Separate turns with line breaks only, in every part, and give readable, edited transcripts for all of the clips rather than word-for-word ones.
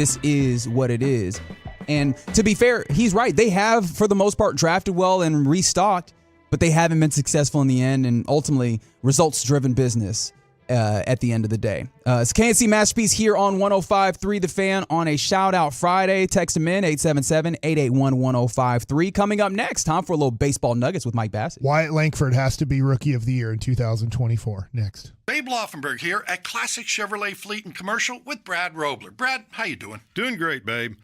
this is what it is. And to be fair, he's right. They have, for the most part, drafted well and restocked, but they haven't been successful in the end, and ultimately results-driven business at the end of the day. It's KNC Masterpiece here on 105.3 The Fan on a Shout-Out Friday. Text them in, 877-881-1053. Coming up next, time for a little baseball nuggets with Mike Bassett.
Wyatt Langford has to be Rookie of the Year in 2024. Next.
Babe Laufenberg here at Classic Chevrolet Fleet and Commercial with Brad Robler. Brad, how you doing?
Doing great, babe.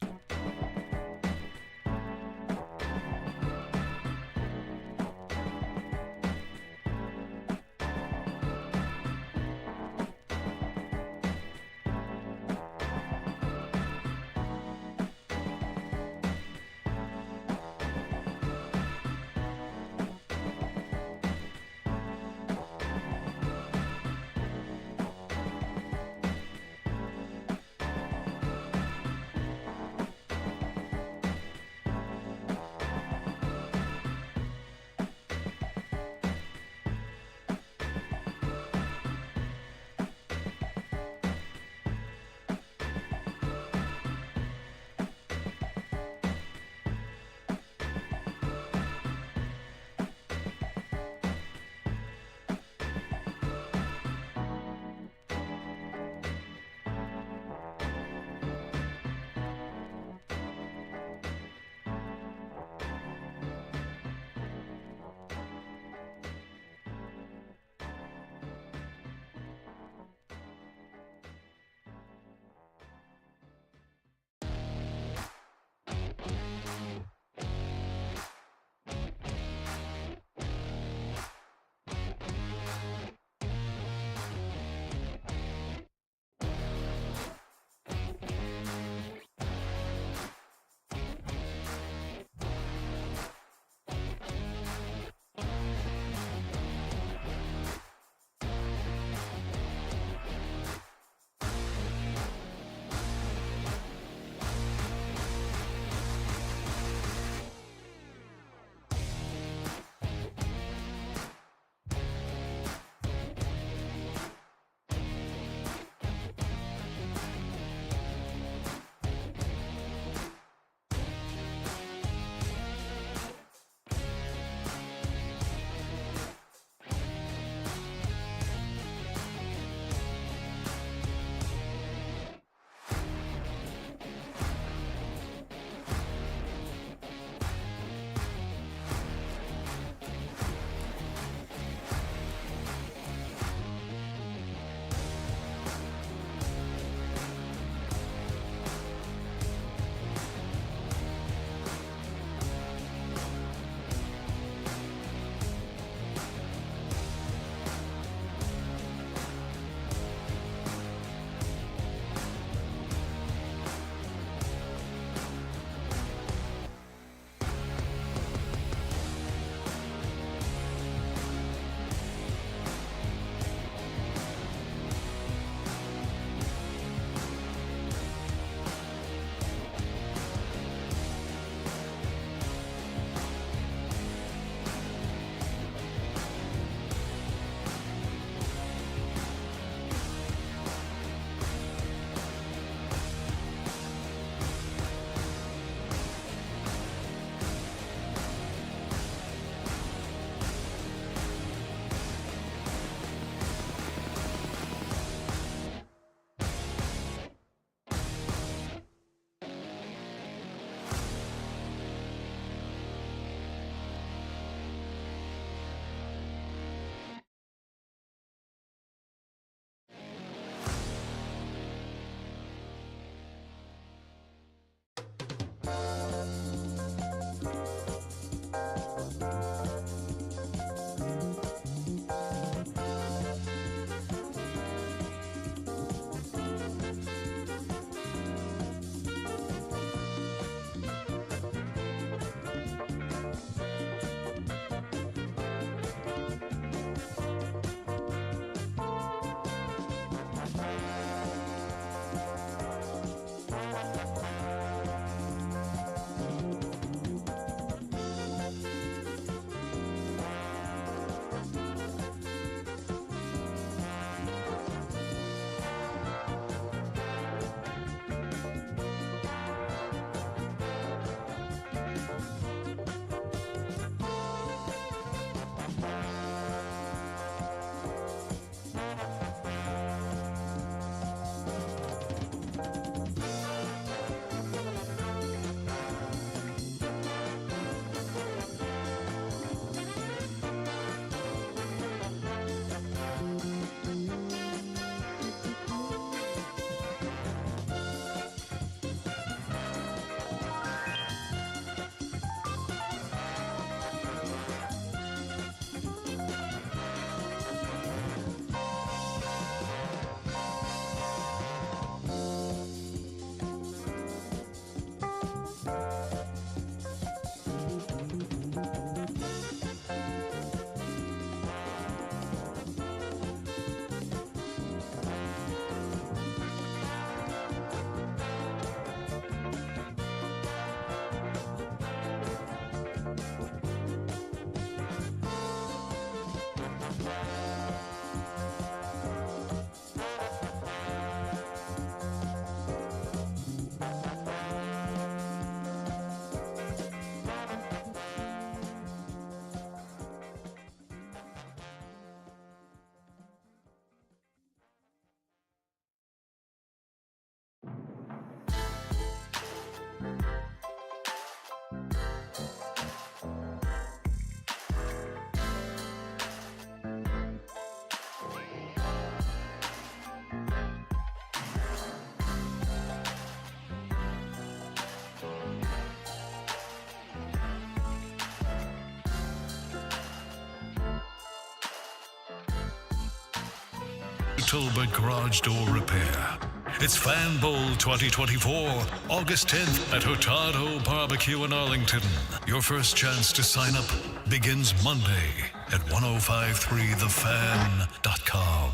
October garage door repair. It's Fan Bowl 2024, August 10th at Hurtado Barbecue in Arlington. Your first chance to sign up begins Monday at 1053thefan.com.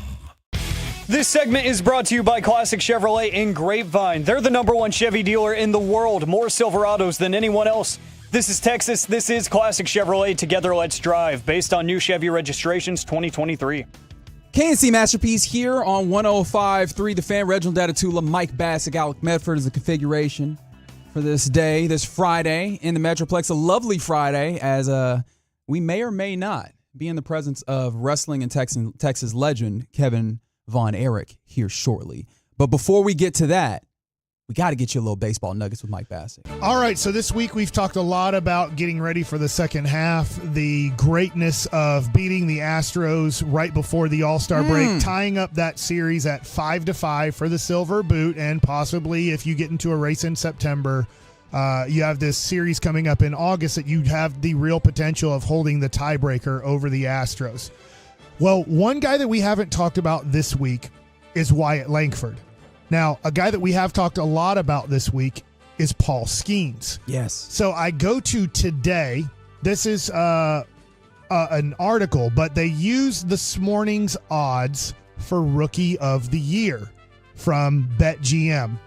This segment is brought to you by Classic Chevrolet in Grapevine. They're the #1 Chevy dealer in the world, more Silverados than anyone else. This is Texas. This is Classic Chevrolet. Together, let's drive. Based on new Chevy registrations 2023.
KNC Masterpiece here on 105.3 The Fan. Reginald Datatula, Mike Bassick, Alec Medford is the configuration for this day, this Friday in the Metroplex. A lovely Friday as we may or may not be in the presence of wrestling and Texas legend Kevin Von Erich here shortly. But before we get to that, we got to get you a little baseball nuggets with Mike Bassick.
All right, so this week we've talked a lot about getting ready for the second half, the greatness of beating the Astros right before the All-Star break, tying up that series at 5-5 for the Silver Boot, and possibly if you get into a race in September, you have this series coming up in August that you have the real potential of holding the tiebreaker over the Astros. Well, one guy that we haven't talked about this week is Wyatt Langford. Now, a guy that we have talked a lot about this week is Paul Skeens.
Yes.
So I go to today. This is an article, but they use this morning's odds for Rookie of the Year from BetGM.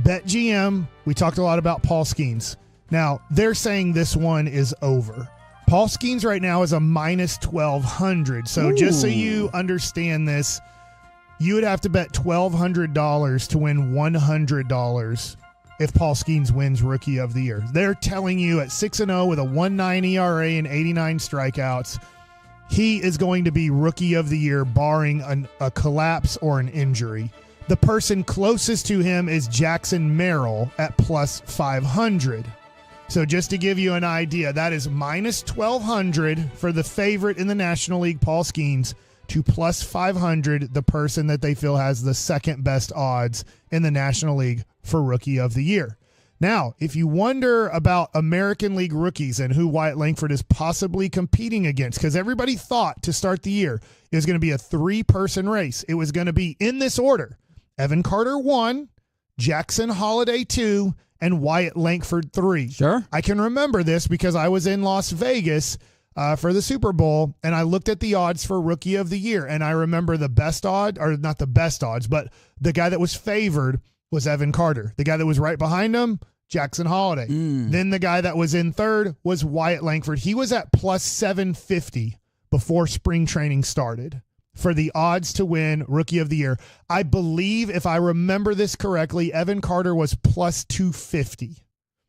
BetGM, we talked a lot about Paul Skeens. Now, they're saying this one is over. Paul Skeens right now is a minus 1,200. So just so you understand this, you would have to bet $1,200 to win $100 if Paul Skeens wins Rookie of the Year. They're telling you at 6-0 with a 1.9 ERA and 89 strikeouts, he is going to be Rookie of the Year barring a collapse or an injury. The person closest to him is Jackson Merrill at plus 500. So just to give you an idea, that is minus 1,200 for the favorite in the National League, Paul Skeens, to plus 500, the person that they feel has the second best odds in the National League for Rookie of the Year. Now, if you wonder about American League rookies and who Wyatt Langford is possibly competing against, because everybody thought to start the year it was going to be a 3-person race. It was going to be in this order: Evan Carter 1, Jackson Holiday 2, and Wyatt Langford 3.
Sure.
I can remember this because I was in Las Vegas for the Super Bowl, and I looked at the odds for Rookie of the Year, and I remember the best odd, or not the best odds, but the guy that was favored was Evan Carter. The guy that was right behind him, Jackson Holiday. Then the guy that was in third was Wyatt Langford. He was at plus 750 before spring training started for the odds to win Rookie of the Year. I believe, if I remember this correctly, Evan Carter was plus 250.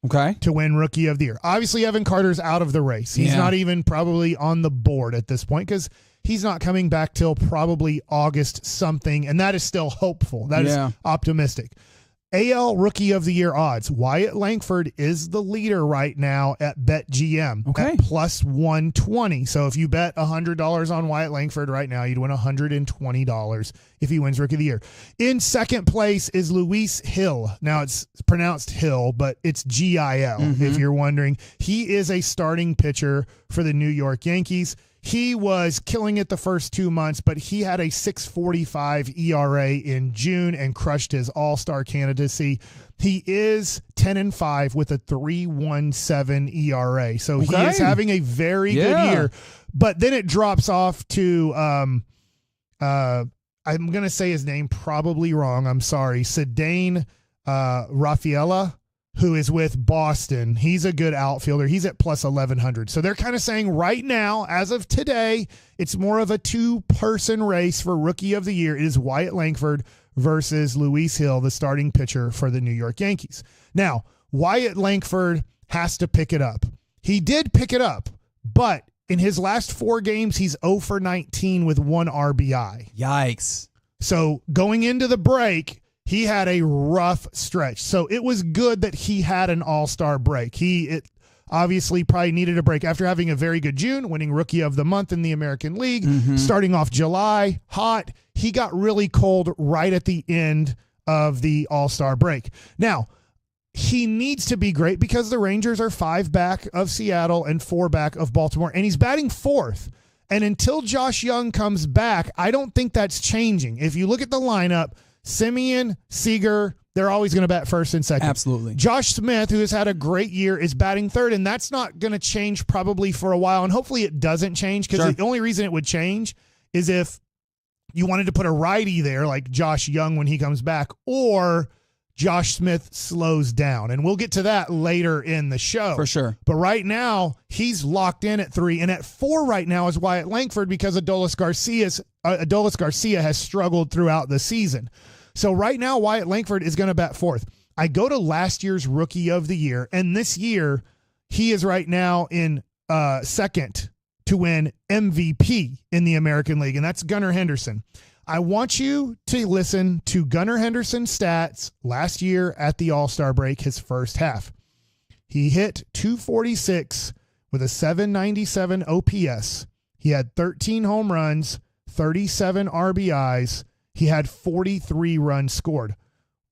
Okay.
To win Rookie of the Year. Obviously, Evan Carter's out of the race. He's not even probably on the board at this point because he's not coming back till probably August something, and that is still hopeful. That is optimistic. AL Rookie of the Year odds. Wyatt Langford is the leader right now at BetGM at plus 120. So if you bet $100 on Wyatt Langford right now, you'd win $120 if he wins Rookie of the Year. In second place is Luis Hill. Now it's pronounced Hill, but it's Gil if you're wondering. He is a starting pitcher for the New York Yankees. He was killing it the first 2 months, but he had a 6.45 ERA in June and crushed his all-star candidacy. He is 10-5 with a 3.17 ERA. So he is having a very good year. But then it drops off to, I'm going to say his name probably wrong. I'm sorry. Cedane Rafaela, who is with Boston. He's a good outfielder. He's at plus 1,100. So they're kind of saying right now, as of today, it's more of a 2-person race for Rookie of the Year. It is Wyatt Langford versus Luis Hill, the starting pitcher for the New York Yankees. Now, Wyatt Langford has to pick it up. He did pick it up, but in his last 4 games, he's 0 for 19 with 1 RBI.
Yikes.
So going into the break, he had a rough stretch. So it was good that he had an all-star break. It obviously probably needed a break after having a very good June, winning Rookie of the Month in the American League, starting off July, hot. He got really cold right at the end of the all-star break. Now, he needs to be great because the Rangers are 5 back of Seattle and 4 back of Baltimore, and he's batting 4th. And until Josh Young comes back, I don't think that's changing. If you look at the lineup, Semien, Seager, they're always going to bat first and second.
Absolutely.
Josh Smith, who has had a great year, is batting third, and that's not going to change probably for a while. And hopefully it doesn't change, because the only reason it would change is if you wanted to put a righty there like Josh Young when he comes back, or Josh Smith slows down. And we'll get to that later in the show.
For sure.
But right now, he's locked in at 3. And at 4 right now is Wyatt Langford, because Adolis Garcia has struggled throughout the season. So right now, Wyatt Langford is going to bat 4th. I go to last year's Rookie of the Year, and this year he is right now in second to win MVP in the American League, and that's Gunnar Henderson. I want you to listen to Gunnar Henderson's stats last year at the All-Star break, his first half. He hit .246 with a .797 OPS. He had 13 home runs, 37 RBIs. He had 43 runs scored.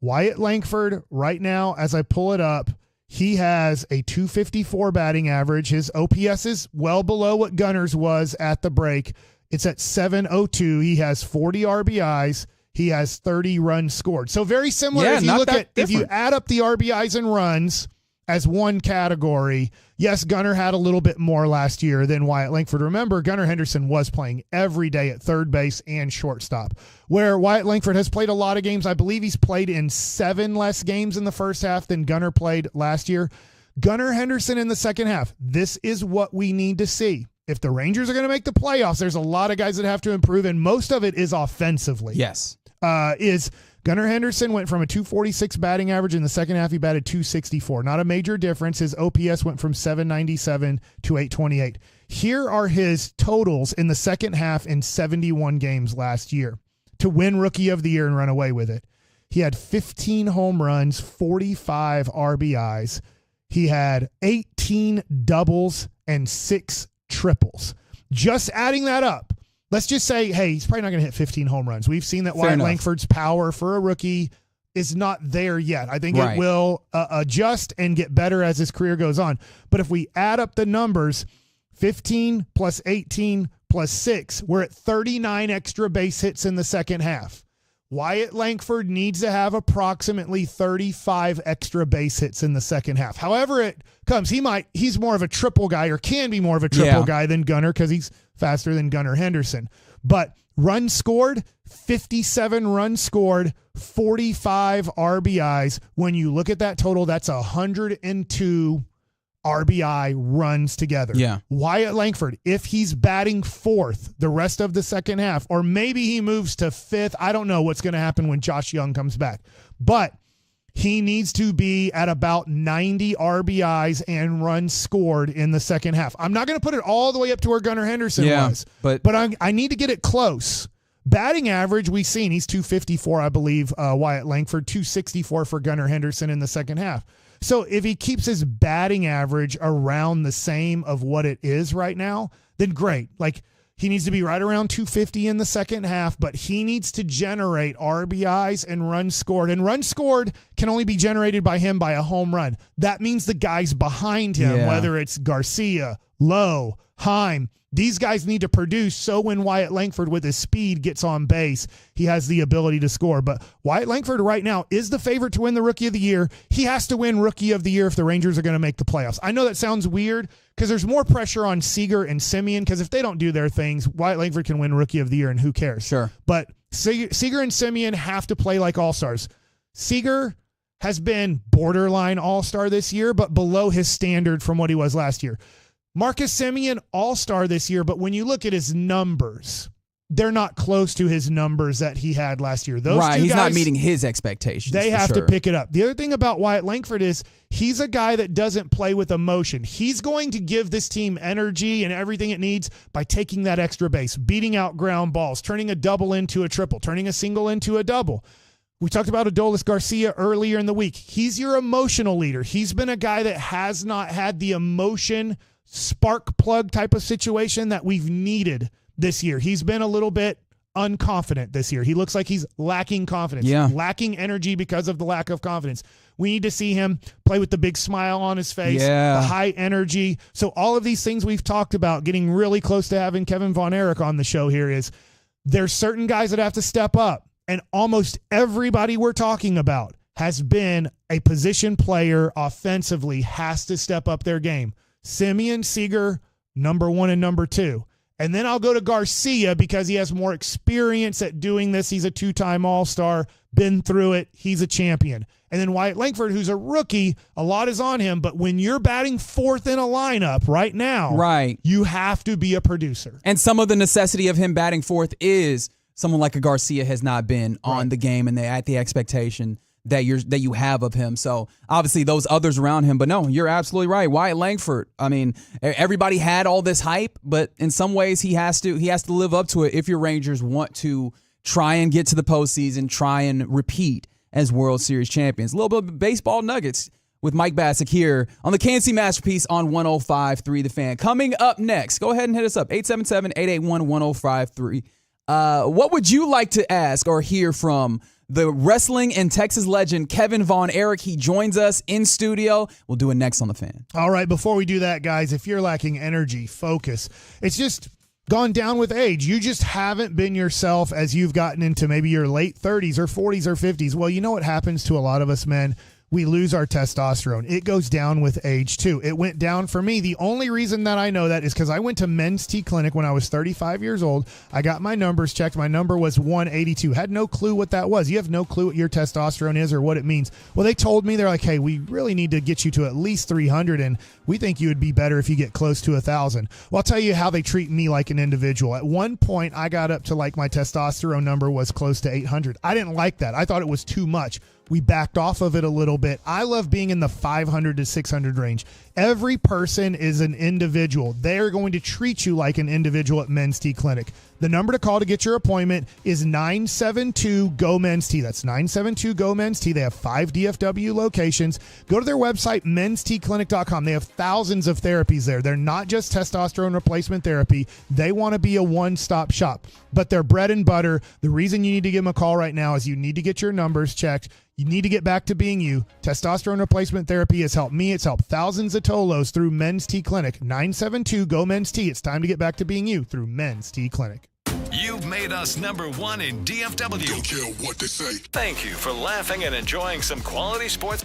Wyatt Langford, right now, as I pull it up, he has a .254 batting average. His OPS is well below what Gunnar's was at the break. It's at .702. He has 40 RBIs. He has 30 runs scored. So very similar. If you add up the RBIs and runs as one category, yes, Gunnar had a little bit more last year than Wyatt Langford. Remember, Gunnar Henderson was playing every day at third base and shortstop, where Wyatt Langford has played a lot of games. I believe he's played in 7 less games in the first half than Gunnar played last year. Gunnar Henderson in the second half. This is what we need to see. If the Rangers are going to make the playoffs, there's a lot of guys that have to improve, and most of it is offensively.
Yes.
Gunnar Henderson went from a .246 batting average in the second half. He batted .264. Not a major difference. His OPS went from .797 to .828. Here are his totals in the second half in 71 games last year to win Rookie of the Year and run away with it. He had 15 home runs, 45 RBIs. He had 18 doubles and 6 triples. Just adding that up, let's just say, hey, he's probably not going to hit 15 home runs. We've seen that Wyatt Langford's power for a rookie is not there yet. I think it will adjust and get better as his career goes on. But if we add up the numbers, 15 plus 18 plus 6, we're at 39 extra base hits in the second half. Wyatt Langford needs to have approximately 35 extra base hits in the second half. However it comes, he's more of a triple guy, or can be more of a triple guy than Gunnar, because he's faster than Gunnar Henderson. But runs scored, 57 runs scored, 45 RBIs. When you look at that total, that's 102 RBI runs together.
Yeah.
Wyatt Langford, if he's batting 4th the rest of the second half, or maybe he moves to 5th, I don't know what's going to happen when Josh Young comes back. But he needs to be at about 90 RBIs and runs scored in the second half. I'm not going to put it all the way up to where Gunnar Henderson was, but I need to get it close. Batting average, we've seen he's .254, I believe, Wyatt Langford, .264 for Gunnar Henderson in the second half. So if he keeps his batting average around the same of what it is right now, then great. Like, he needs to be right around .250 in the second half, but he needs to generate RBIs and runs scored. And runs scored can only be generated by him by a home run. That means the guys behind him, whether it's Garcia, Lowe, Heim, these guys need to produce, so when Wyatt Langford with his speed gets on base, he has the ability to score. But Wyatt Langford right now is the favorite to win the Rookie of the Year. He has to win Rookie of the Year if the Rangers are going to make the playoffs. I know that sounds weird, because there's more pressure on Seager and Semien, because if they don't do their things, Wyatt Langford can win Rookie of the Year, and who cares?
Sure.
But Seager and Semien have to play like all-stars. Seager has been borderline all-star this year, but below his standard from what he was last year. Marcus Semien, all-star this year, but when you look at his numbers, they're not close to his numbers that he had last year. Those two
he's
guys,
not meeting his expectations.
They have to pick it up. The other thing about Wyatt Langford is he's a guy that doesn't play with emotion. He's going to give this team energy and everything it needs by taking that extra base, beating out ground balls, turning a double into a triple, turning a single into a double. We talked about Adolis Garcia earlier in the week. He's your emotional leader. He's been a guy that has not had the emotion spark plug type of situation that we've needed this year. He's been a little bit unconfident this year. He looks like he's lacking confidence, lacking energy because of the lack of confidence. We need to see him play with the big smile on his face, the high energy. So all of these things we've talked about, getting really close to having Kevin Von Erich on the show here, is there's certain guys that have to step up. And almost everybody we're talking about has been a position player offensively, has to step up their game. Simeon, Seager, number 1 and number 2. And then I'll go to Garcia because he has more experience at doing this. He's a 2-time All-Star, been through it. He's a champion. And then Wyatt Langford, who's a rookie, a lot is on him. But when you're batting 4th in a lineup right now, you have to be a producer.
And some of the necessity of him batting 4th is someone like a Garcia has not been on the game and at the expectation that you have of him. So obviously those others around him, but no, you're absolutely right. Wyatt Langford, I mean, everybody had all this hype, but in some ways he has to live up to it if your Rangers want to try and get to the postseason, try and repeat as World Series champions. A little bit of baseball nuggets with Mike Bassick here on the KNC Masterpiece on 105.3 The Fan. Coming up next, go ahead and hit us up, 877-881-1053. What would you like to ask or hear from the wrestling and Texas legend Kevin Von Erich? He joins us in studio. We'll do it next on The Fan.
All right, before we do that, guys, if you're lacking energy, focus, it's just gone down with age. You just haven't been yourself as you've gotten into maybe your late 30s or 40s or 50s. Well, you know what happens to a lot of us men? We lose our testosterone. It goes down with age, too. It went down for me. The only reason that I know that is because I went to Men's T Clinic when I was 35 years old. I got my numbers checked. My number was 182. Had no clue what that was. You have no clue what your testosterone is or what it means. Well, they told me, they're like, hey, we really need to get you to at least 300, and we think you would be better if you get close to 1,000. Well, I'll tell you how they treat me like an individual. At one point, I got up to like my testosterone number was close to 800. I didn't like that. I thought it was too much. We backed off of it a little bit. I love being in the 500 to 600 range. Every person is an individual. They're going to treat you like an individual at Men's T Clinic. The number to call to get your appointment is 972-GO-MEN'S T. That's 972-GO-MEN'S T. They have 5 DFW locations. Go to their website, menstclinic.com. They have thousands of therapies there. They're not just testosterone replacement therapy. They want to be a one-stop shop. But they're bread and butter. The reason you need to give them a call right now is you need to get your numbers checked. You need to get back to being you. Testosterone replacement therapy has helped me. It's helped thousands of Tolos through Men's T Clinic. 972-GO-MEN'S T. It's time to get back to being you through Men's T Clinic.
You've made us number 1 in DFW.
Don't care what they say.
Thank you for laughing and enjoying some quality sports.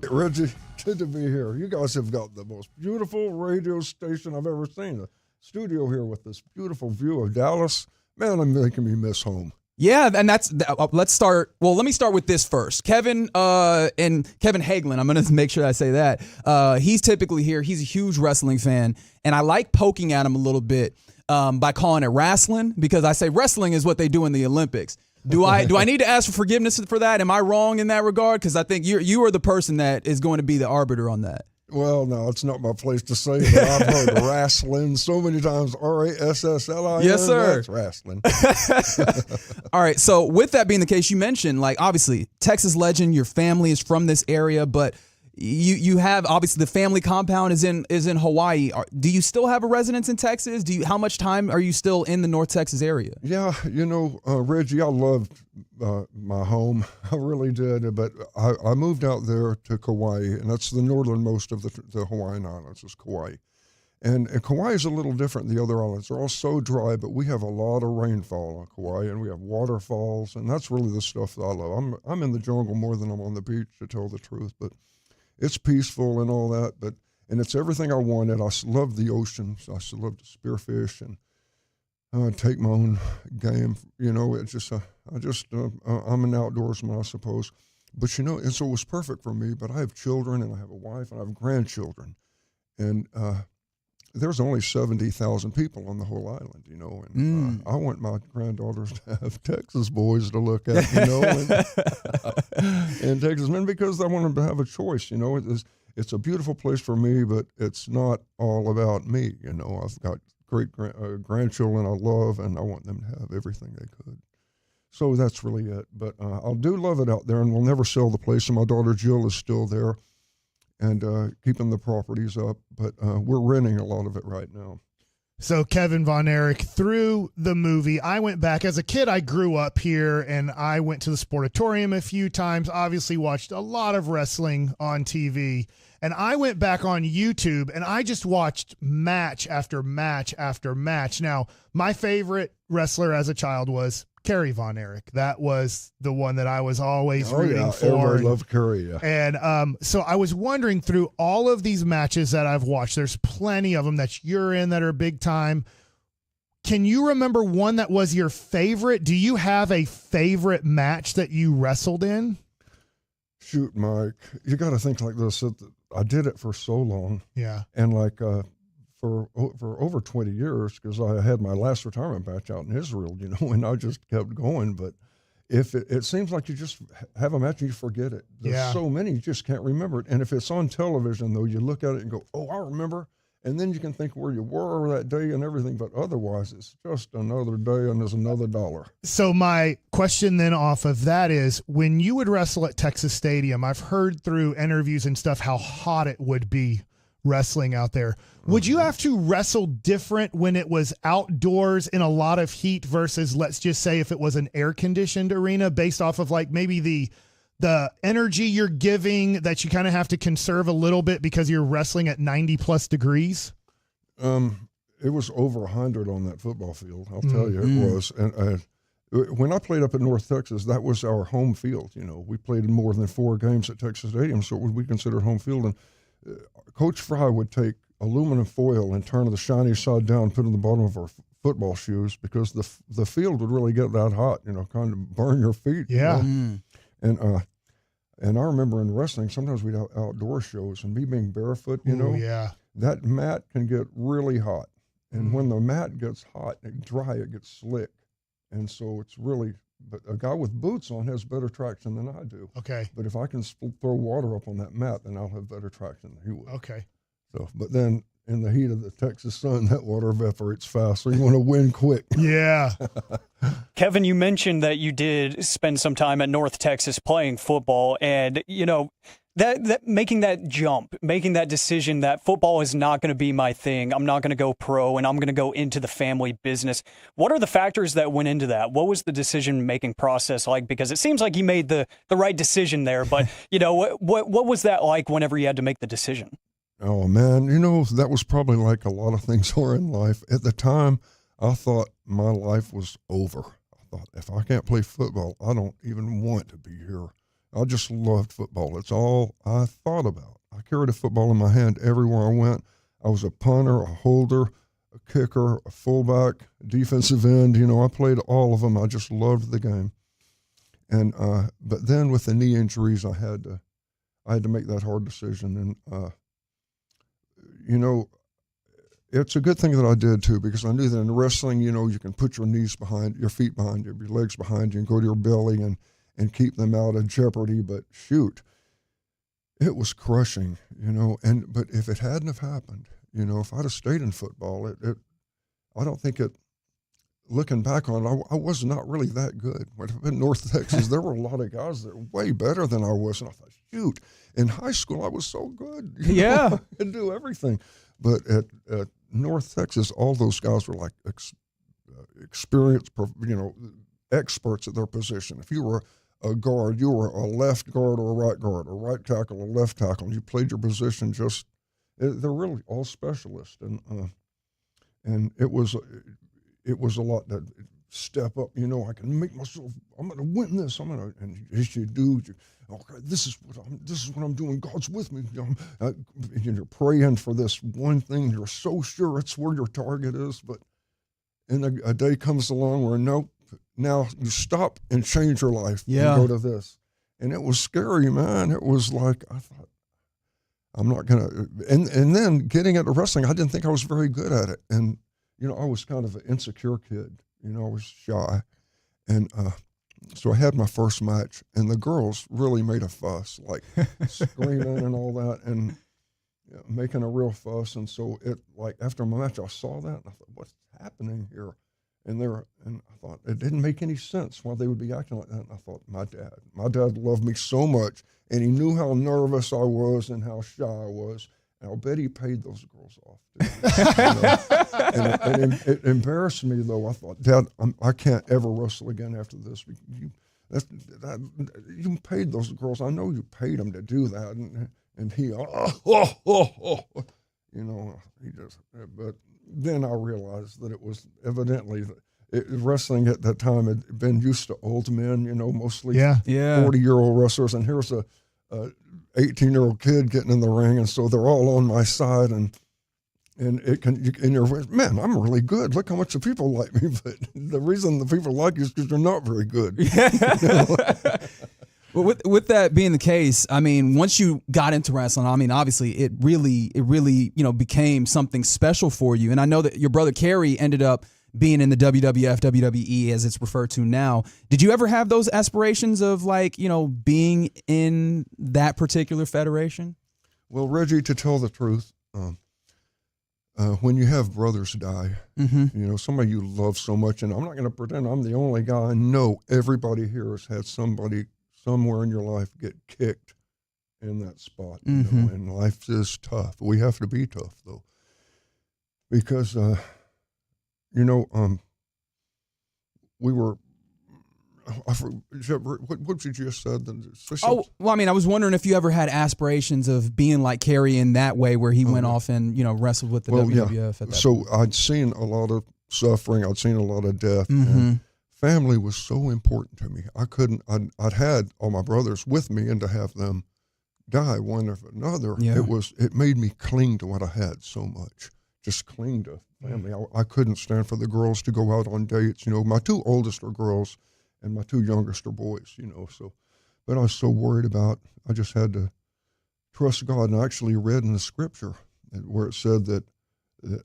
Reggie, good to be here. You guys have got the most beautiful radio station I've ever seen. The studio here with this beautiful view of Dallas. Man, I'm making me miss home.
Yeah, and let's start. Well, let me start with this first. Kevin Hagelin, I'm going to make sure I say that. He's typically here. He's a huge wrestling fan, and I like poking at him a little bit by calling it wrestling, because I say wrestling is what they do in the Olympics. Do I need to ask for forgiveness for that? Am I wrong in that regard? Because I think you are the person that is going to be the arbiter on that.
Well, no, it's not my place to say, but I've heard wrestling so many times. RASSLIN.
Yes, sir.
That's wrestling.
All right. So with that being the case, you mentioned, like, obviously Texas legend, your family is from this area, but you have, obviously, the family compound is in Hawaii. Do you still have a residence in Texas? How much time are you still in the North Texas area? Yeah,
Reggie, I loved my home. I really did. But I moved out there to Kauai, and that's the northernmost of the Hawaiian Islands is Kauai. And Kauai is a little different than the other islands. They're all so dry, but we have a lot of rainfall on Kauai, and we have waterfalls, and that's really the stuff that I love. I'm in the jungle more than I'm on the beach, to tell the truth, but it's peaceful and all that, and it's everything I wanted. I love the ocean. I love to spearfish and take my own game. It's just I'm an outdoorsman, I suppose. But and so it was perfect for me. But I have children, and I have a wife, and I have grandchildren, and there's only 70,000 people on the whole island, and I want my granddaughters to have Texas boys to look at, and Texas men, because I want them to have a choice, It's a beautiful place for me, but it's not all about me, I've got great grandchildren I love, and I want them to have everything they could. So that's really it. But I do love it out there, and we'll never sell the place, and my daughter Jill is still there and keeping the properties up, but we're renting a lot of it right now.
So Kevin Von Erich, through the movie, I went back. As a kid, I grew up here, and I went to the Sportatorium a few times, obviously watched a lot of wrestling on TV, and I went back on YouTube, and I just watched match after match after match. Now, my favorite wrestler as a child was Kerry Von Erich. That was the one that I was always rooting for.
Everybody loved Kerry, yeah.
And so I was wondering, through all of these matches that I've watched, there's plenty of them that you're in that are big time. Can you remember one that was your favorite? Do you have a favorite match that you wrestled in?
Shoot, Mike, you got to think like this. I did it for so long. Yeah. And for over 20 years, because I had my last retirement match out in Israel, and I just kept going. But if it seems like you just have a match and you forget it. There's so many, you just can't remember it. And if it's on television, though, you look at it and go, oh, I remember. And then you can think where you were that day and everything. But otherwise, it's just another day and there's another dollar.
So my question then off of that is, when you would wrestle at Texas Stadium, I've heard through interviews and stuff how hot it would be wrestling out there. Would you have to wrestle different when it was outdoors in a lot of heat versus, let's just say, if it was an air-conditioned arena, based off of like maybe the energy you're giving that you kind of have to conserve a little bit because you're wrestling at 90 plus degrees?
It was over 100 on that football field. I'll tell you, it was. And when I played up in North Texas, that was our home field. We played in more than 4 games at Texas Stadium, so we considered home field. And Coach Fry would take aluminum foil and turn the shiny side down, put it in the bottom of our football shoes, because the field would really get that hot, kind of burn your feet.
Yeah.
And I remember in wrestling, sometimes we'd have outdoor shows, and me being barefoot, that mat can get really hot. And when the mat gets hot and dry, it gets slick. And so it's really, but a guy with boots on has better traction than I do.
Okay.
But if I can throw water up on that mat, then I'll have better traction than he will.
Okay.
So, but then in the heat of the Texas sun, that water evaporates fast, so you want to win quick.
Yeah.
Kevin, you mentioned that you did spend some time at North Texas playing football, and that making that jump, making that decision that football is not going to be my thing. I'm not going to go pro, and I'm going to go into the family business. What are the factors that went into that? What was the decision-making process like? Because it seems like you made the right decision there, but what was that like whenever you had to make the decision?
Oh, man, that was probably like a lot of things are in life. At the time, I thought my life was over. I thought, if I can't play football, I don't even want to be here. I just loved football. It's all I thought about. I carried a football in my hand everywhere I went. I was a punter, a holder, a kicker, a fullback, a defensive end. I played all of them. I just loved the game. And but then with the knee injuries, I had to make that hard decision. And it's a good thing that I did too, because I knew that in wrestling, you can put your feet behind you, your legs behind you, and go to your belly and keep them out of jeopardy. But shoot, it was crushing, but if it hadn't have happened, if I'd have stayed in football, I don't think it, looking back on it, I was not really that good. When in North Texas, there were a lot of guys that were way better than I was. And I thought, shoot, in high school, I was so good. I could do everything. But at North Texas, all those guys were like experienced, experts at their position. If you were a guard, you were a left guard or a right tackle or left tackle. You played your position they're really all specialists. And it was a lot that step up, I can make myself, I'm going to win this. And yes, you do. Okay, this is what I'm doing. God's with me. And you're praying for this one thing. You're so sure it's where your target is. But then a day comes along where, nope, now you stop and change your life and go to this. And it was scary, man. It was like, I thought, I'm not going to, and then getting into wrestling, I didn't think I was very good at it. And, I was kind of an insecure kid. I was shy. And so I had my first match, and the girls really made a fuss, like screaming and all that, and making a real fuss. And so after my match, I saw that, and I thought, what's happening here? And I thought, it didn't make any sense why they would be acting like that. And I thought, my dad loved me so much, and he knew how nervous I was and how shy I was. And I'll bet he paid those girls off. And it embarrassed me, though. I thought, Dad, I can't ever wrestle again after this. You paid those girls. I know you paid them to do that. And he, he just, but then I realized that it was evidently wrestling at that time had been used to old men, mostly 40-year-old wrestlers. And here's a 18-year-old kid getting in the ring, and so they're all on my side, and you're, man, I'm really good. Look how much the people like me. But the reason the people like you is because you're not very good.
Well, with that being the case, I mean, once you got into wrestling, I mean, obviously it really, became something special for you. And I know that your brother Kerry ended up being in the WWF, WWE, as it's referred to now. Did you ever have those aspirations of being in that particular federation?
Well, Reggie, to tell the truth, when you have brothers die, somebody you love so much, and I'm not going to pretend I'm the only guy. No, everybody here has had somebody somewhere in your life get kicked in that spot, and life is tough. We have to be tough, though, because, we were, what did you just said?
Oh, well, I mean, I was wondering if you ever had aspirations of being like Kerry in that way, where he went off and, wrestled with the WWF at that point.
I'd seen a lot of suffering. I'd seen a lot of death. And family was so important to me. I'd had all my brothers with me, and to have them die one after another, it made me cling to what I had so much. Just cling to family. I couldn't stand for the girls to go out on dates. My two oldest are girls, and my two youngest are boys, so, but I was so worried I just had to trust God. And I actually read in the scripture where it said that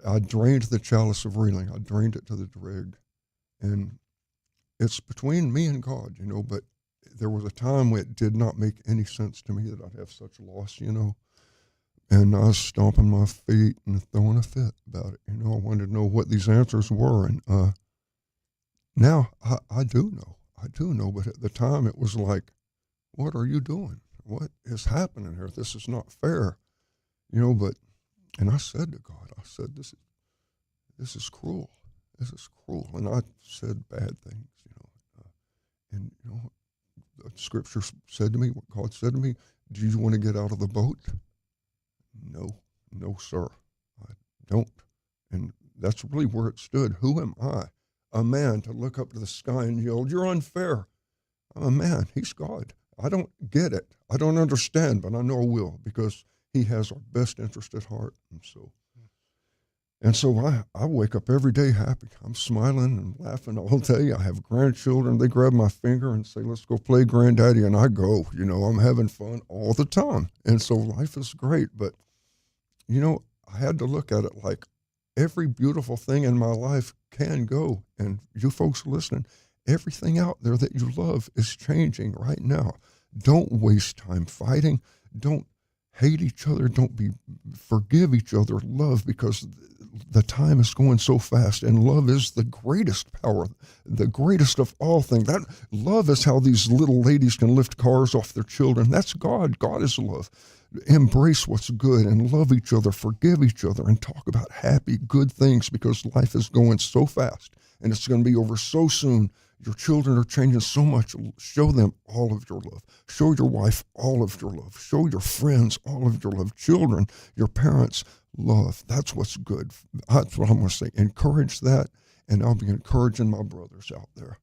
I drained the chalice of reeling. I drained it to the dregs. And it's between me and God, but there was a time when it did not make any sense to me that I'd have such loss, and I was stomping my feet and throwing a fit about it. I wanted to know what these answers were. And now I do know. But at the time it was like, what are you doing? What is happening here? This is not fair. And I said to God, this is cruel. This is cruel. And I said bad things, and the scripture said to me, what God said to me, do you want to get out of the boat? No, sir, I don't. And that's really where it stood. Who am I? A man to look up to the sky and yell, you're unfair. I'm a man. He's God. I don't get it. I don't understand, but I know I will because he has our best interest at heart. And so I wake up every day happy. I'm smiling and laughing all day. I have grandchildren. They grab my finger and say, let's go play Granddaddy. And I go, I'm having fun all the time. And so life is great. But, I had to look at it like every beautiful thing in my life can go. And you folks listening, everything out there that you love is changing right now. Don't waste time fighting. Don't hate each other. Forgive each other. Love, because the time is going so fast, and love is the greatest power, the greatest of all things. That love is how these little ladies can lift cars off their children. That's God. God is love. Embrace what's good and love each other, forgive each other, and talk about happy, good things, because life is going so fast and it's going to be over so soon. Your children are changing so much. Show them all of your love. Show your wife all of your love. Show your friends all of your love. Children, your parents, love. That's what's good. That's what I'm going to say. Encourage that, and I'll be encouraging my brothers out there.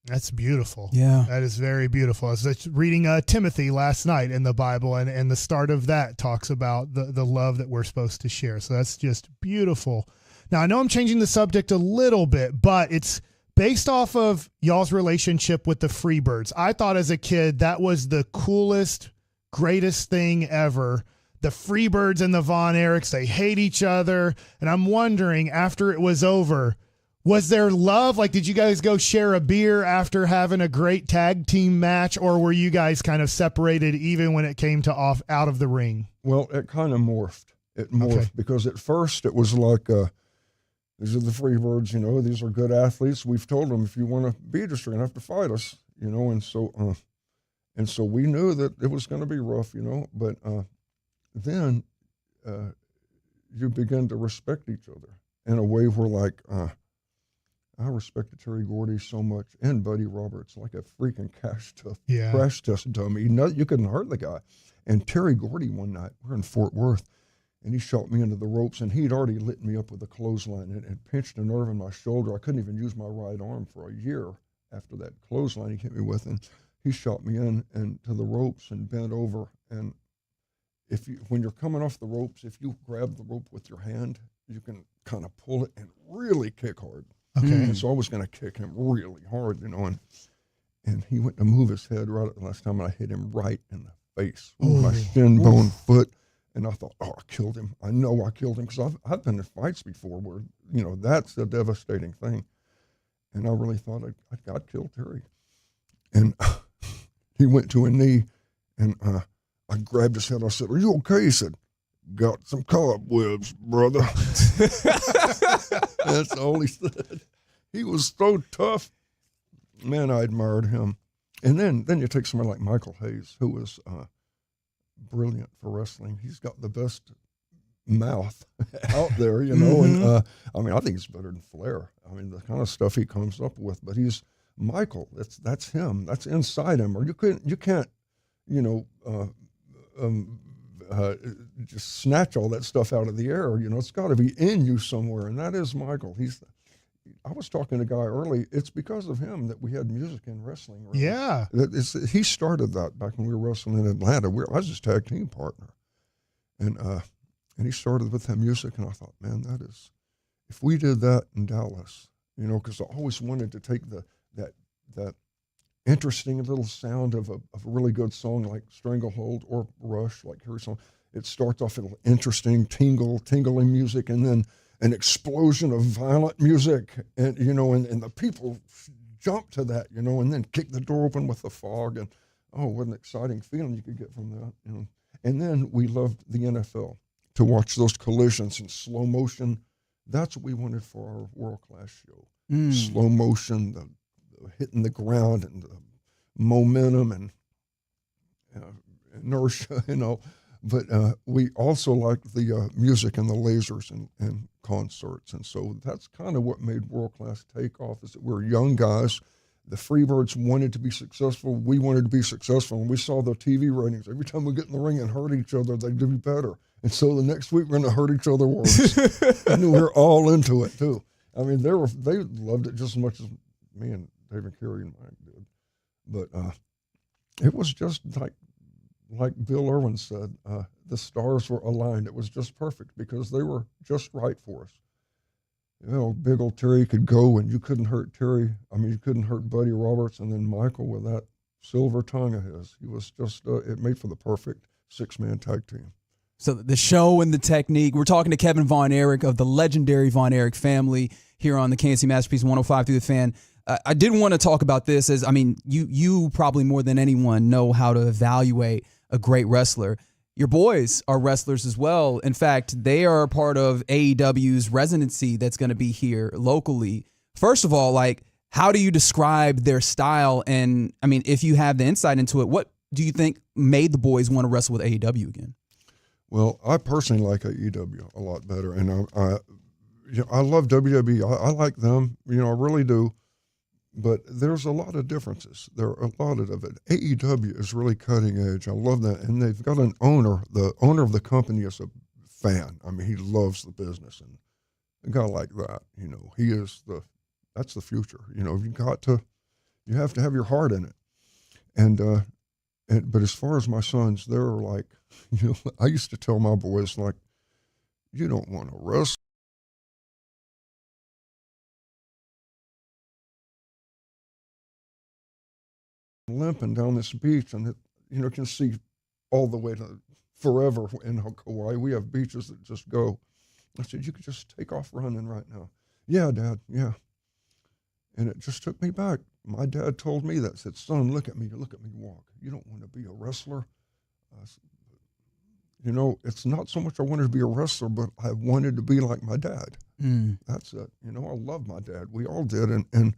That's beautiful.
Yeah.
That is very beautiful. I was reading Timothy last night in the Bible, and the start of that talks about the love that we're supposed to share. So that's just beautiful. Now, I know I'm changing the subject a little bit, but it's based off of y'all's relationship with the Freebirds. I thought as a kid that was the coolest, greatest thing ever. The Freebirds and the Von Erichs, they hate each other. And I'm wondering, after it was over, was there love? Like, did you guys go share a beer after having a great tag team match, or were you guys kind of separated even when it came to out of the ring?
Well, it kind of morphed. It morphed because at first it was like, these are the Freebirds, these are good athletes. We've told them, if you want to beat us, you're going to have to fight us, and so we knew that it was going to be rough, but then you begin to respect each other in a way where, like, I respected Terry Gordy so much, and Buddy Roberts, like a freaking crash test dummy. You couldn't hurt the guy. And Terry Gordy one night, we're in Fort Worth, and he shot me into the ropes, and he'd already lit me up with a clothesline and pinched a nerve in my shoulder. I couldn't even use my right arm for a year after that clothesline he hit me with, and he shot me in and to the ropes and bent over. And when you're coming off the ropes, if you grab the rope with your hand, you can kind of pull it and really kick hard.
Okay.
And so I was going to kick him really hard, and he went to move his head right at the last time, and I hit him right in the face with my shin bone foot. And I thought, I killed him. I know I killed him, because I've been in fights before where, that's a devastating thing. And I really thought I'd killed Terry. And he went to a knee, and I grabbed his head. I said, are you okay? He said, got some cobwebs, brother. That's all he said. He was so tough. Man, I admired him. And then you take somebody like Michael Hayes, who was brilliant for wrestling. He's got the best mouth out there, and I think he's better than Flair. I mean, the kind of stuff he comes up with, but he's Michael. That's him. That's inside him. Or you can't just snatch all that stuff out of the air. It's got to be in you somewhere, and that is Michael. I was talking to a guy early. It's because of him that we had music in wrestling. Really.
Yeah.
He started that back when we were wrestling in Atlanta. I was his tag team partner. And he started with that music, and I thought, man, if we did that in Dallas, because I always wanted to take that interesting little sound of a really good song like Stranglehold or Rush, like Harry's song. It starts off in interesting tingling music, and then an explosion of violent music, and and the people jump to that, and then kick the door open with the fog, and what an exciting feeling you could get from that, And then we loved the NFL, to watch those collisions in slow motion. That's what we wanted for our world-class show. Slow motion, the hitting the ground, and the momentum and inertia, But we also liked the music and the lasers and concerts. And so that's kind of what made World Class take off, is that we're young guys. The Freebirds wanted to be successful. We wanted to be successful. And we saw the TV ratings. Every time we get in the ring and hurt each other, they do better. And so the next week, we're going to hurt each other worse. And we're all into it, too. I mean, they loved it just as much as me and David Carey and Mike did. But it was just like Bill Irwin said, the stars were aligned. It was just perfect because they were just right for us. You know, big old Terry could go and you couldn't hurt Terry. I mean, you couldn't hurt Buddy Roberts. And then Michael with that silver tongue of his, he was just, it made for the perfect 6-man tag team.
So the show and the technique. We're talking to Kevin Von Erich of the legendary Von Erich family here on the KNC Masterpiece 105 through the Fan. I did want to talk about this as, I mean, you probably more than anyone know how to evaluate a great wrestler. Your boys are wrestlers as well. In fact, they are a part of AEW's residency that's going to be here locally. First of all, like, how do you describe their style? And, I mean, if you have the insight into it, what do you think made the boys want to wrestle with AEW again?
Well, I personally like AEW a lot better, and I love WWE. I like them, I really do. But there's a lot of differences. There are a lot of it. AEW is really cutting edge. I love that, and they've got an owner. The owner of the company is a fan. I mean, he loves the business, and a guy like that, he is that's the future. You have to have your heart in it, and but as far as my sons, they're like, I used to tell my boys, like, you don't want to wrestle. Limping down this beach, and it can see all the way to forever in Kauai. We have beaches that just go. I said, you could just take off running right now. Yeah, Dad, yeah. And it just took me back. My dad told me that, said, son, look at me walk. You don't want to be a wrestler. It's not so much I wanted to be a wrestler, but I wanted to be like my dad. That's it. I love my dad. We all did, and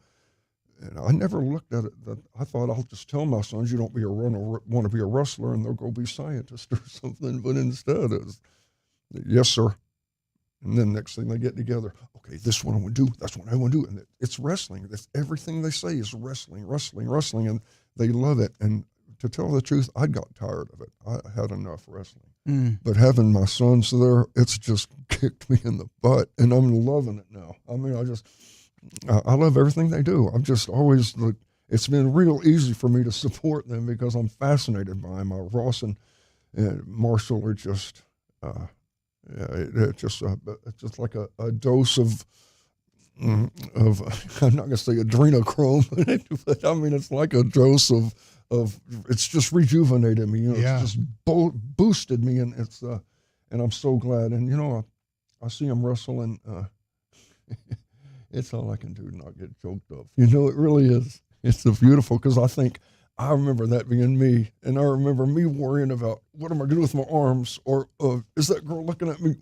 I never looked at it that I thought I'll just tell my sons you don't want to be a wrestler and they'll go be scientists or something. But instead it was, yes, sir. And then next thing they get together, okay, this is what I want to do. That's what I want to do. And it's wrestling. That's everything they say is wrestling. And they love it. And to tell the truth, I got tired of it. I had enough wrestling. But having my sons there, it's just kicked me in the butt. And I'm loving it now. I mean, I love everything they do. I've just always it's been real easy for me to support them because I'm fascinated by them. Ross and Marshall are just, it's just like a dose of I'm not going to say adrenochrome, but I mean, it's like a dose of it's just rejuvenated me. It's just boosted me, and it's and I'm so glad. And I see them wrestle, and it's all I can do to not get choked up. It really is. It's so beautiful because I remember that being me, and I remember me worrying about what am I going to do with my arms, or is that girl looking at me,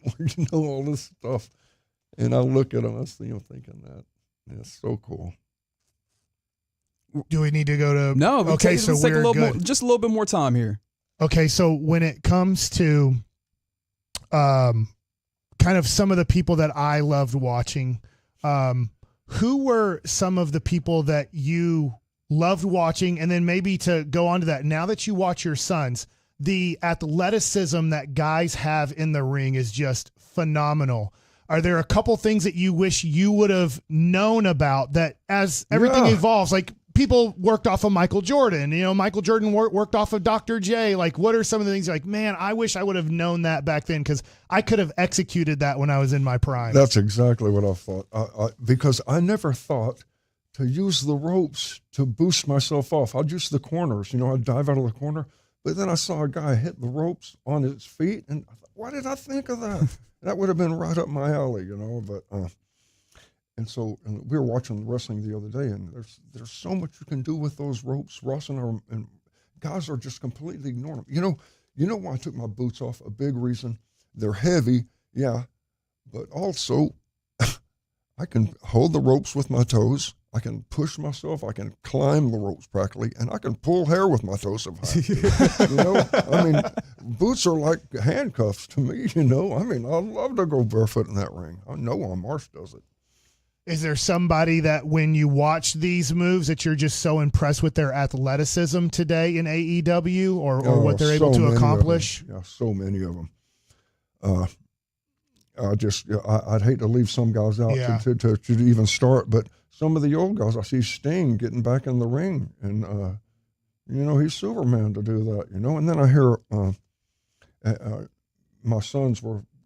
all this stuff. And I look at them, I see them thinking that. It's so cool.
Do we need to go to?
No.
Okay, so
let's take
we're good.
Just a little bit more time here.
Okay, so when it comes to kind of some of the people that I loved watching, who were some of the people that you loved watching? And then maybe to go on to that, now that you watch your sons, the athleticism that guys have in the ring is just phenomenal. Are there a couple things that you wish you would have known about that as everything evolves? Like, people worked off of Michael Jordan. Michael Jordan worked off of Dr. J. Like, what are some of the things you're like, man, I wish I would have known that back then because I could have executed that when I was in my prime?
That's exactly what I thought. Because I never thought to use the ropes to boost myself off. I'd use the corners. I'd dive out of the corner. But then I saw a guy hit the ropes on his feet, and I thought, why did I think of that? That would have been right up my alley, But and so we were watching wrestling the other day, and there's so much you can do with those ropes. Ross and guys are just completely ignoring them. You know why I took my boots off? A big reason. They're heavy, yeah, but also I can hold the ropes with my toes. I can push myself. I can climb the ropes practically, and I can pull hair with my toes if I have to. I mean, boots are like handcuffs to me. I mean, I love to go barefoot in that ring. I know why Marsh does it.
Is there somebody that when you watch these moves that you're just so impressed with their athleticism today in AEW or what they're able to accomplish?
Yeah, so many of them. I'd hate to leave some guys out to even start, but some of the old guys, I see Sting getting back in the ring, and he's Superman to do that, And then I hear my sons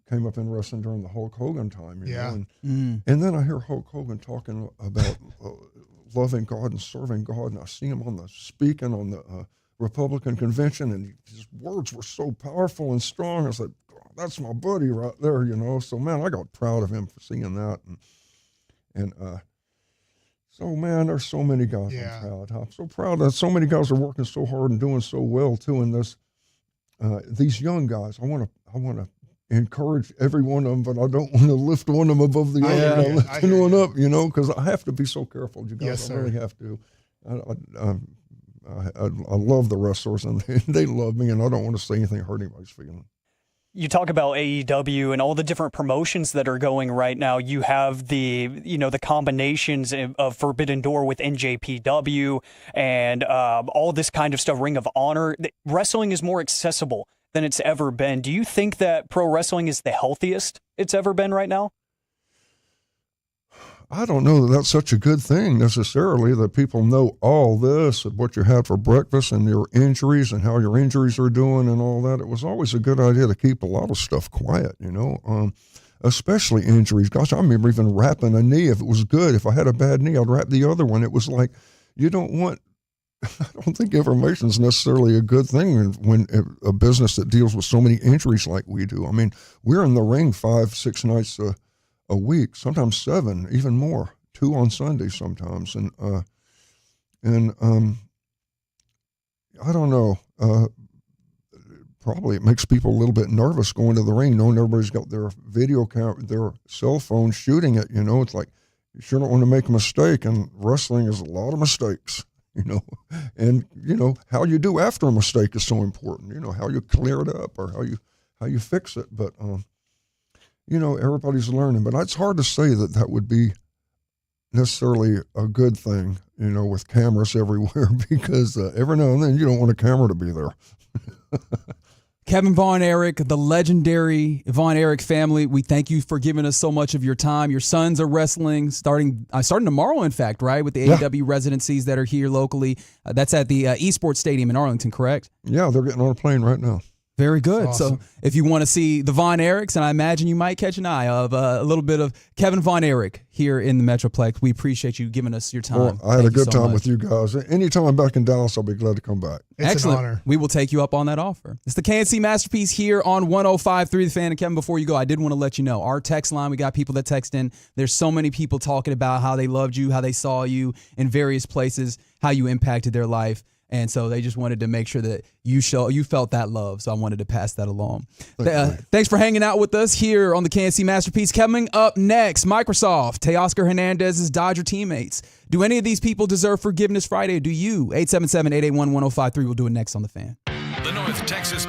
came up in wrestling during the Hulk Hogan time, you know, and then I hear Hulk Hogan talking about loving God and serving God, and I see him speaking on the Republican convention, and his words were so powerful and strong. I was like, God, that's my buddy right there, So man, I got proud of him for seeing that, and so man, there's so many guys I'm proud. I'm so proud that so many guys are working so hard and doing so well too. And these young guys, I want to encourage every one of them, but I don't want to lift one of them above the other. I lift one up, because I have to be so careful, you guys.
Yes,
I really have to. I love the wrestlers, and they love me, and I don't want to say anything hurt anybody's feelings.
You talk about AEW and all the different promotions that are going right now. You have the combinations of Forbidden Door with NJPW and all this kind of stuff, Ring of Honor. Wrestling is more accessible than it's ever been. Do you think that pro wrestling is the healthiest it's ever been right now?
I don't know that that's such a good thing necessarily, that people know all this and what you had for breakfast and your injuries and how your injuries are doing and all that. It was always a good idea to keep a lot of stuff quiet, especially injuries. Gosh, I remember even wrapping a knee if it was good. If I had a bad knee, I'd wrap the other one. It was like, I don't think information is necessarily a good thing when a business that deals with so many injuries like we do. I mean, we're in the ring 5-6 nights a week, sometimes 7, even more, 2 on Sunday sometimes. And I don't know, probably it makes people a little bit nervous going to the ring, knowing everybody's got their video camera, their cell phone shooting it, It's like, you sure don't want to make a mistake, and wrestling is a lot of mistakes, and, how you do after a mistake is so important, how you clear it up or how you fix it. But, everybody's learning, but it's hard to say that would be necessarily a good thing, with cameras everywhere, because every now and then you don't want a camera to be there.
Kevin Von Erich, the legendary Von Erich family, we thank you for giving us so much of your time. Your sons are wrestling starting tomorrow, in fact, right, with the AEW residencies that are here locally. That's at the Esports Stadium in Arlington, correct?
Yeah, they're getting on a plane right now.
Very good.
Awesome.
So if you want to see the Von Erichs, and I imagine you might catch an eye of a little bit of Kevin Von Erich here in the Metroplex, we appreciate you giving us your time.
Well, I had a good time with you guys. Anytime I'm back in Dallas, I'll be glad to come back.
It's
Excellent.
an honor.
We will take you up on that offer. It's the KNC Masterpiece here on 105.3 The Fan. And Kevin, before you go, I did want to let you know, our text line, we got people that text in. There's so many people talking about how they loved you, how they saw you in various places, how you impacted their life. And so they just wanted to make sure that you felt that love. So I wanted to pass that along. Thanks for hanging out with us here on the KNC Masterpiece. Coming up next, Microsoft, Teoscar Hernandez's Dodger teammates. Do any of these people deserve Forgiveness Friday? Do you? 877-881-1053. We'll do it next on The Fan.
The North Texas